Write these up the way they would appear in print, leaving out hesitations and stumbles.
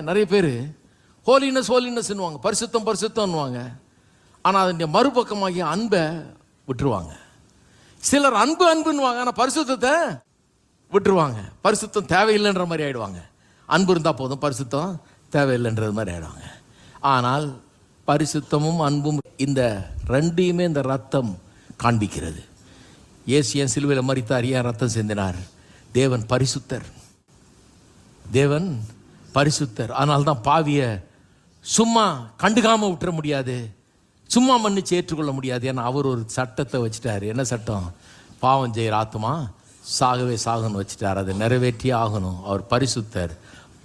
நிறைய பேர் ஹோலினஸ் ஹோலினஸ்ன்னுவாங்க, பரிசுத்தம் பரிசுத்தம்னுவாங்க. ஆனால் அதனுடைய மறுபக்கமாகிய அன்பை விட்டுருவாங்க. சிலர் அன்பு அன்புன்னுவாங்க, ஆனால் பரிசுத்தத்தை விட்டுருவாங்க. பரிசுத்தம் தேவையில்லைன்ற மாதிரி ஆயிடுவாங்க. அன்பு இருந்தால் போதும், பரிசுத்தம் தேவையில்லைன்றது மாதிரி ஆயிடுவாங்க. ஆனால் பரிசுத்தமும் அன்பும் இந்த ரெண்டையுமே இந்த ரத்தம் காண்பிக்கிறது. இயேசு ஏன் சிலுவையில் மரித்தார், ஏன் ரத்தம் சிந்தினார்? தேவன் பரிசுத்தர், தேவன் பரிசுத்தர். அதனால்தான் பாவியை சும்மா கண்டுக்காம விட்டுற முடியாது, சும்மா மன்னிச்சு ஏற்றுக்கொள்ள முடியாது. ஏன்னா அவர் ஒரு சட்டத்தை வச்சுட்டார். என்ன சட்டம்? பாவம் செய்கிற ஆத்மா சாகவே சாகணும்னு வச்சுட்டார். அதை நிறைவேற்றியே ஆகணும். அவர் பரிசுத்தர்.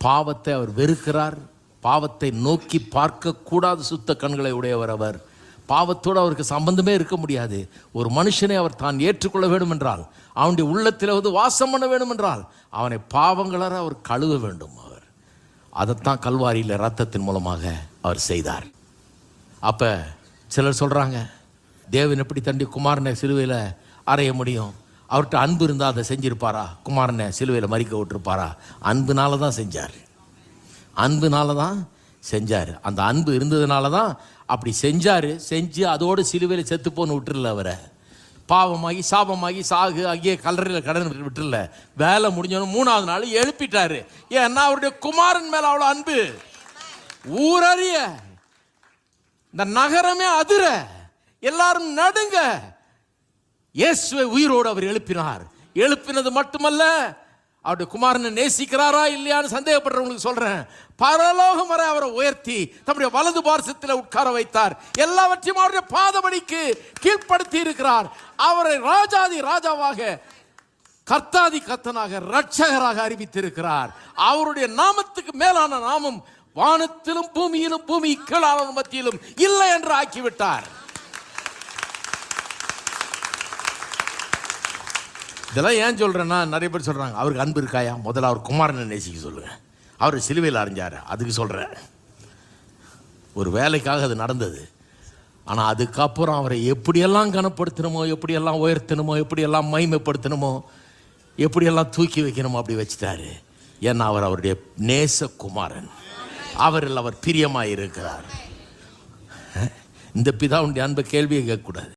பாவத்தை அவர் வெறுக்கிறார். பாவத்தை நோக்கி பார்க்கக்கூடாத சுத்த கண்களை உடையவர் அவர். பாவத்தோடு அவருக்கு சம்பந்தமே இருக்க முடியாது. ஒரு மனுஷனை அவர் தான் ஏற்றுக்கொள்ள வேண்டும் என்றால், அவனுடைய உள்ளத்தில் வாசம் பண்ண வேண்டும் என்றால், அவனை பாவங்களற அவர் கழுவ வேண்டும். அவர் அதைத்தான் கல்வாரியில் ரத்தத்தின் மூலமாக அவர் செய்தார். அப்போ சிலர் சொல்கிறாங்க, தேவன் எப்படி தண்டி குமாரனை சிலுவையில் அறைய முடியும்? அவர்கிட்ட அன்பு இருந்தால் அதை செஞ்சிருப்பாரா? குமாரனை சிலுவையில் மறிக்க விட்டுருப்பாரா? அன்புனால தான் செஞ்சார், அன்புனால தான் செஞ்சார். அந்த அன்பு இருந்ததுனால தான் அப்படி செஞ்சார். செஞ்சு அதோடு சிலுவையில் செத்து போன்னு விட்டுருல. அவரை பாவமாகி சாபமாகி சாகு அங்கேயே கல்லறையில் கடன் விட்டுருல. வேலை முடிஞ்சோன்னு 3ஆவது நாள் எழுப்பிட்டாரு. ஏன்னா அவருடைய குமாரன் மேலே அவ்வளோ அன்பு. ஊரறிய, இந்த நகரமே அதிர, எல்லாரும் நடுங்க, இயேசுவை உயிரோடு அவர் எழுப்பினார். எழுப்பினது மட்டுமல்ல, அவருடைய குமாரனை நேசிக்கிறாரா இல்லையான்னு சந்தேகப்படுறவங்களுக்கு சொல்றேன், பரலோகம் வரை அவரை உயர்த்தி தம்முடைய வலது பார்சத்தில் உட்கார வைத்தார். எல்லாவற்றையும் அவருடைய பாதபடிக்கு கீழ்ப்படுத்தி இருக்கிறார். அவரை ராஜாதி ராஜாவாக, கர்த்தாதி கர்த்தனாக, ரட்சகராக அறிவித்திருக்கிறார். அவருடைய நாமத்துக்கு மேலான நாமம் வானத்திலும் பூமியிலும் பூமி கீழான மத்தியிலும் இல்லை என்று ஆக்கிவிட்டார். இதெல்லாம் ஏன் சொல்றேன்னா, நிறைய பேர் சொல்றாங்க அவருக்கு அன்பு இருக்காயா? முதல்ல அவர் குமாரனை நேசிக்க சொல்லுங்க. அவர் சிலுவையில் அறைஞ்சார், அதுக்கு சொல்றேன். ஒரு வேலைக்காக அது நடந்தது. ஆனால் அதுக்கப்புறம் அவரை எப்படியெல்லாம் கனப்படுத்தணுமோ, எப்படியெல்லாம் உயர்த்தணுமோ, எப்படியெல்லாம் மகிமைப்படுத்தணுமோ, எப்படியெல்லாம் தூக்கி வைக்கணுமோ அப்படி வச்சுட்டாரு. ஏன்னா அவர் அவருடைய நேச குமாரன். அவரில் அவர் பிரியமாய் இருக்கிறார். இந்த பிதாவுடைய அன்பை கேள்வியை கேட்கக்கூடாது.